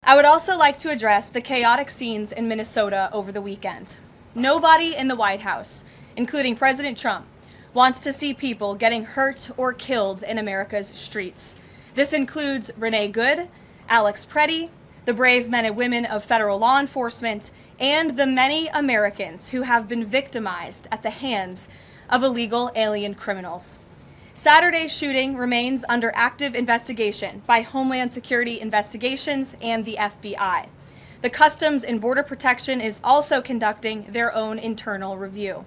I would also like to address the chaotic scenes in Minnesota over the weekend. Nobody in the White House, including President Trump, wants to see people getting hurt or killed in America's streets. This includes Renee Good, Alex Pretti, the brave men and women of federal law enforcement, and the many Americans who have been victimized at the hands of illegal alien criminals. Saturday's shooting remains under active investigation by Homeland Security Investigations and the FBI. The Customs and Border Protection is also conducting their own internal review.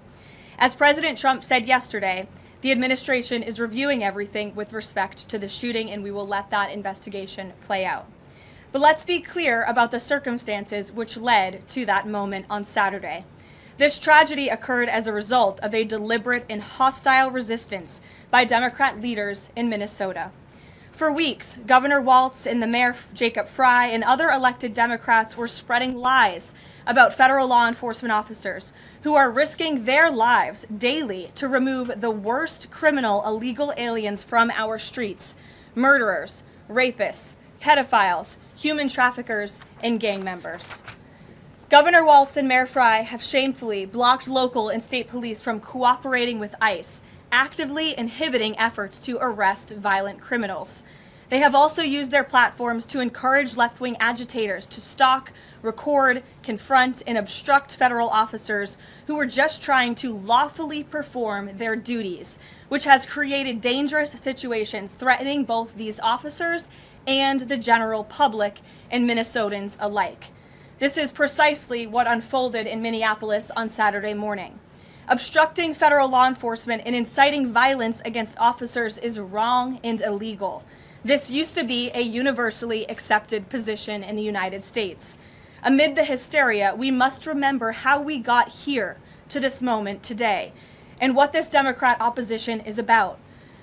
As President Trump said yesterday, the administration is reviewing everything with respect to the shooting, and we will let that investigation play out. But let's be clear about the circumstances which led to that moment on Saturday. This tragedy occurred as a result of a deliberate and hostile resistance by Democrat leaders in Minnesota. For weeks, Governor Walz and the Mayor Jacob Frey and other elected Democrats were spreading lies about federal law enforcement officers who are risking their lives daily to remove the worst criminal illegal aliens from our streets: murderers, rapists, pedophiles, human traffickers, and gang members. Governor Walz and Mayor Frey have shamefully blocked local and state police from cooperating with ICE, actively inhibiting efforts to arrest violent criminals. They have also used their platforms to encourage left-wing agitators to stalk, record, confront, and obstruct federal officers who are just trying to lawfully perform their duties, which has created dangerous situations threatening both these officers and the general public and Minnesotans alike. This is precisely what unfolded in Minneapolis on Saturday morning. Obstructing federal law enforcement and inciting violence against officers is wrong and illegal. This used to be a universally accepted position in the United States. Amid the hysteria, we must remember how we got here to this moment today and what this Democrat opposition is about.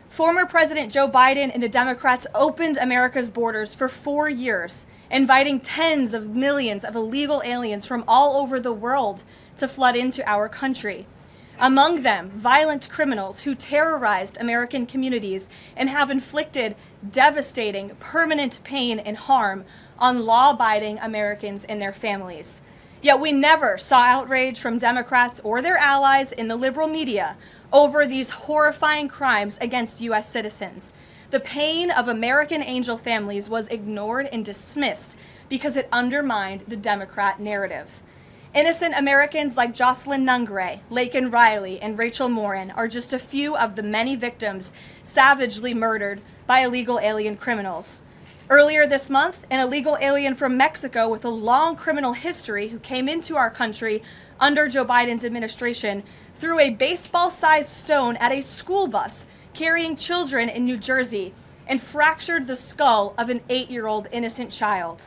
Former President Joe Biden and the Democrats opened America's borders for 4 years, inviting tens of millions of illegal aliens from all over the world to flood into our country. Among them, violent criminals who terrorized American communities and have inflicted devastating, permanent pain and harm on law-abiding Americans and their families. Yet we never saw outrage from Democrats or their allies in the liberal media over these horrifying crimes against U.S. citizens. The pain of American angel families was ignored and dismissed because it undermined the Democrat narrative. Innocent Americans like Jocelyn Nungray, Laken Riley, and Rachel Morin are just a few of the many victims savagely murdered by illegal alien criminals. Earlier this month, an illegal alien from Mexico with a long criminal history who came into our country under Joe Biden's administration threw a baseball-sized stone at a school bus carrying children in New Jersey and fractured the skull of an 8-year-old innocent child.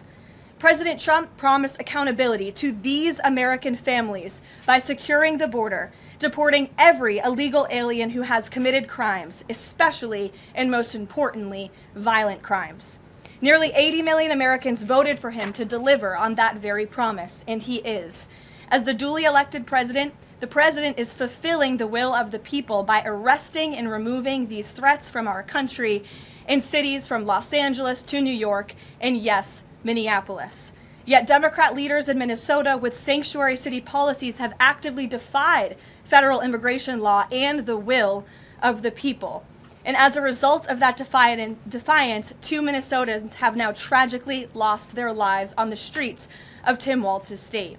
President Trump promised accountability to these American families by securing the border, deporting every illegal alien who has committed crimes, especially and most importantly, violent crimes. Nearly 80 million Americans voted for him to deliver on that very promise, and he is. As the duly elected president, the president is fulfilling the will of the people by arresting and removing these threats from our country in cities from Los Angeles to New York and, yes, Minneapolis. Yet Democrat leaders in Minnesota with sanctuary city policies have actively defied federal immigration law and the will of the people. And as a result of that defiance, 2 Minnesotans have now tragically lost their lives on the streets of Tim Walz's state.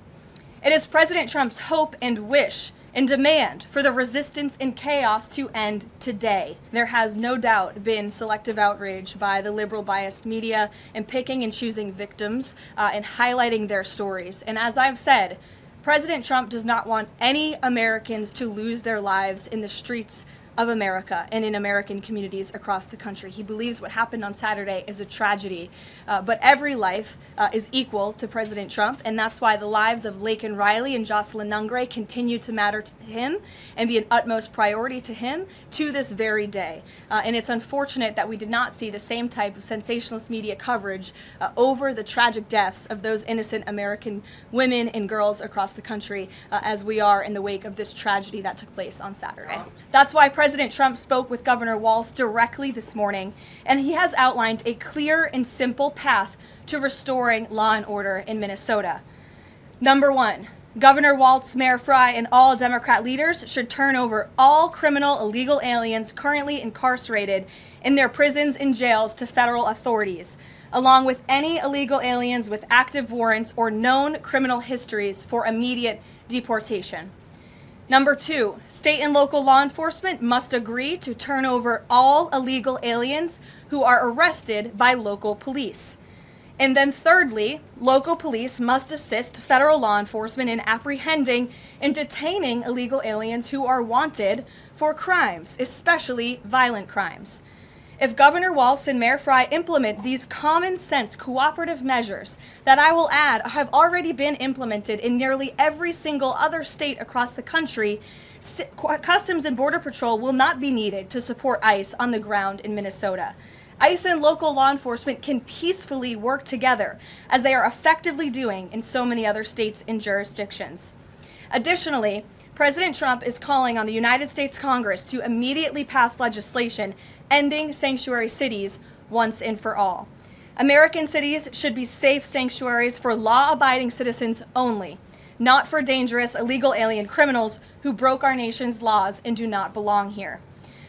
It is President Trump's hope and wish and demand for the resistance and chaos to end today. There has no doubt been selective outrage by the liberal biased media in picking and choosing victims and highlighting their stories. And as I've said, President Trump does not want any Americans to lose their lives in the streets of America and in American communities across the country. He believes what happened on Saturday is a tragedy, but every life is equal to President Trump, and that's why the lives of Laken Riley and Jocelyn Nungray continue to matter to him and be an utmost priority to him to this very day. And it's unfortunate that we did not see the same type of sensationalist media coverage over the tragic deaths of those innocent American women and girls across the country as we are in the wake of this tragedy that took place on Saturday. That's why President Trump spoke with Governor Walz directly this morning, and he has outlined a clear and simple path to restoring law and order in Minnesota. Number 1, Governor Walz, Mayor Frey, and all Democrat leaders should turn over all criminal illegal aliens currently incarcerated in their prisons and jails to federal authorities, along with any illegal aliens with active warrants or known criminal histories for immediate deportation. Number 2, state and local law enforcement must agree to turn over all illegal aliens who are arrested by local police. And then thirdly, local police must assist federal law enforcement in apprehending and detaining illegal aliens who are wanted for crimes, especially violent crimes. If Governor Walz and Mayor Frey implement these common sense cooperative measures that I will add have already been implemented in nearly every single other state across the country, Customs and Border Patrol will not be needed to support ICE on the ground in Minnesota. ICE and local law enforcement can peacefully work together, as they are effectively doing in so many other states and jurisdictions. Additionally, President Trump is calling on the United States Congress to immediately pass legislation ending sanctuary cities once and for all. American cities should be safe sanctuaries for law-abiding citizens only, not for dangerous illegal alien criminals who broke our nation's laws and do not belong here.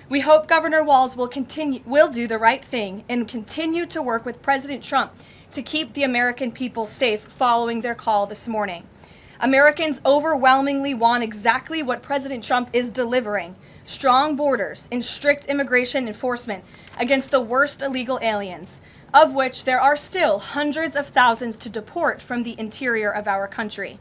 We hope Governor Walz will do the right thing and continue to work with President Trump to keep the American people safe following their call this morning. Americans overwhelmingly want exactly what President Trump is delivering: strong borders and strict immigration enforcement against the worst illegal aliens, of which there are still hundreds of thousands to deport from the interior of our country.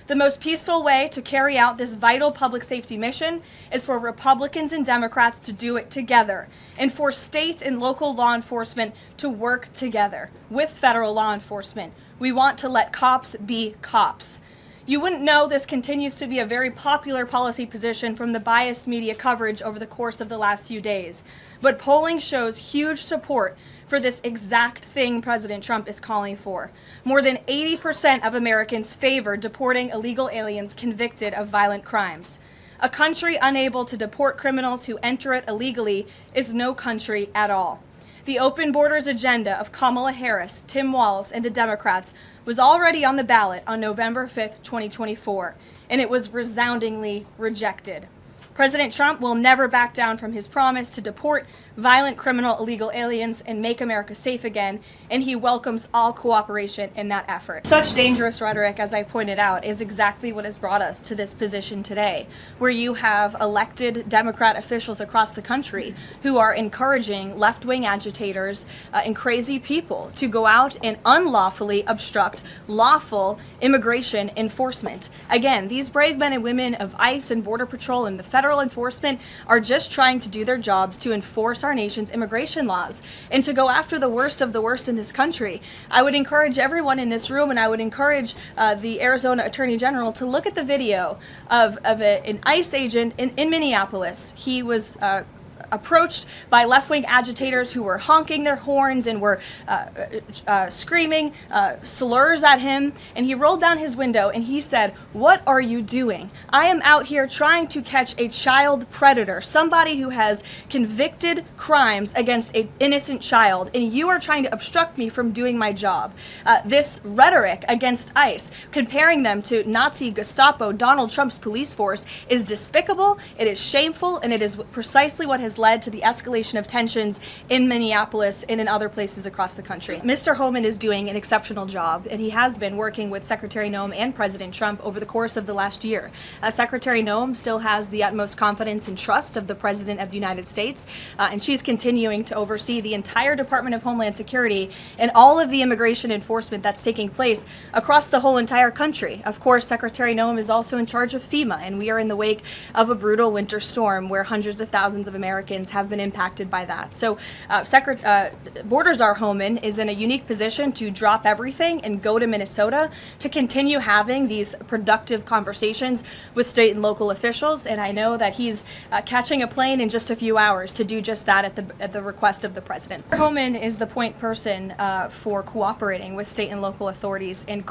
The most peaceful way to carry out this vital public safety mission is for Republicans and Democrats to do it together, and for state and local law enforcement to work together with federal law enforcement. We want to let cops be cops. You wouldn't know this continues to be a very popular policy position from the biased media coverage over the course of the last few days, but polling shows huge support for this exact thing President Trump is calling for. More than 80% of Americans favor deporting illegal aliens convicted of violent crimes. A country unable to deport criminals who enter it illegally is no country at all. The open borders agenda of Kamala Harris, Tim Walz, and the Democrats was already on the ballot on November 5th, 2024, and it was resoundingly rejected. President Trump will never back down from his promise to deport violent criminal illegal aliens and make America safe again, and he welcomes all cooperation in that effort. Such dangerous rhetoric, as I pointed out, is exactly what has brought us to this position today, where you have elected Democrat officials across the country who are encouraging left-wing agitators and crazy people to go out and unlawfully obstruct lawful immigration enforcement. Again, these brave men and women of ICE and Border Patrol and the federal enforcement are just trying to do their jobs to enforce our nation's immigration laws and to go after the worst of the worst in this country. I would encourage everyone in this room, and I would encourage the Arizona Attorney General to look at the video of an ICE agent in Minneapolis. He was approached by left-wing agitators who were honking their horns and were screaming slurs at him, and he rolled down his window and he said, "What are you doing? I am out here trying to catch a child predator, somebody who has convicted crimes against an innocent child, and you are trying to obstruct me from doing my job." This rhetoric against ICE, comparing them to Nazi Gestapo, Donald Trump's police force, is despicable, it is shameful, and it is precisely what has led to the escalation of tensions in Minneapolis and in other places across the country. Mr. Homan is doing an exceptional job, and he has been working with Secretary Noem and President Trump over the course of the last year. Secretary Noem still has the utmost confidence and trust of the President of the United States, and she's continuing to oversee the entire Department of Homeland Security and all of the immigration enforcement that's taking place across the whole entire country. Of course, Secretary Noem is also in charge of FEMA, and we are in the wake of a brutal winter storm where hundreds of thousands of Americans have been impacted by that. So Border Czar Homan is in a unique position to drop everything and go to Minnesota to continue having these productive conversations with state and local officials, and I know that he's catching a plane in just a few hours to do just that at the request of the President. Homan is the point person for cooperating with state and local authorities and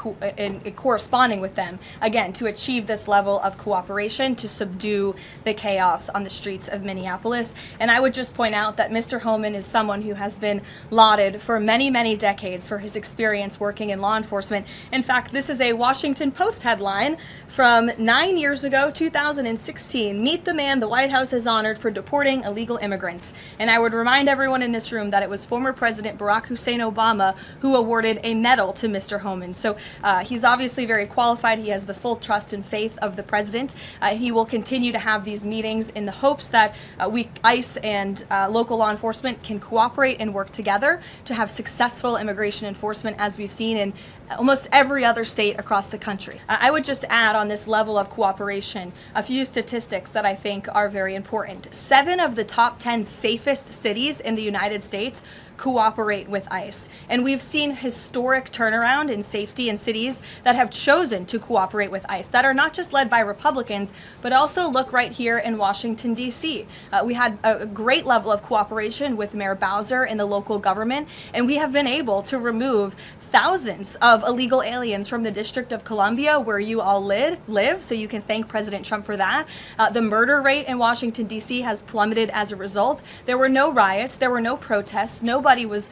corresponding with them, again, to achieve this level of cooperation to subdue the chaos on the streets of Minneapolis. And I would just point out that Mr. Homan is someone who has been lauded for many, many decades for his experience working in law enforcement. In fact, this is a Washington Post headline from 9 years ago, 2016. Meet the man the White House has honored for deporting illegal immigrants. And I would remind everyone in this room that it was former President Barack Hussein Obama who awarded a medal to Mr. Homan. So he's obviously very qualified. He has the full trust and faith of the president. He will continue to have these meetings in the hopes that ICE and local law enforcement can cooperate and work together to have successful immigration enforcement, as we've seen in almost every other state across the country. I would just add on this level of cooperation a few statistics that I think are very important. 7 of the top 10 safest cities in the United States cooperate with ICE. And we've seen historic turnaround in safety in cities that have chosen to cooperate with ICE, that are not just led by Republicans, but also look right here in Washington, D.C. We had a great level of cooperation with Mayor Bowser in the local government, and we have been able to remove thousands of illegal aliens from the District of Columbia, where you all live, so you can thank President Trump for that. The murder rate in Washington, D.C. has plummeted as a result. There were no riots, there were no protests, nobody was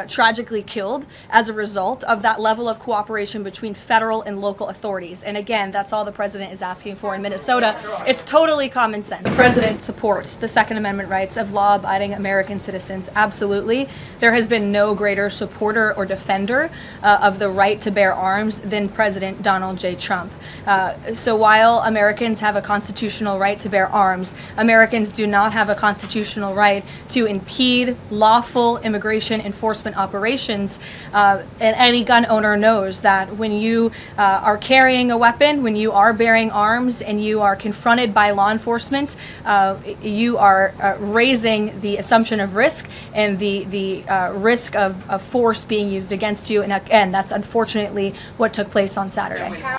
tragically killed as a result of that level of cooperation between federal and local authorities. And again, that's all the president is asking for in Minnesota. It's totally common sense. The president supports the Second Amendment rights of law-abiding American citizens, absolutely. There has been no greater supporter or defender of the right to bear arms than President Donald J. Trump. So while Americans have a constitutional right to bear arms, Americans do not have a constitutional right to impede lawful immigration enforcement operations. And any gun owner knows that when you are carrying a weapon, when you are bearing arms, and you are confronted by law enforcement, you are raising the assumption of risk and the risk of force being used against you. And again, that's unfortunately what took place on Saturday.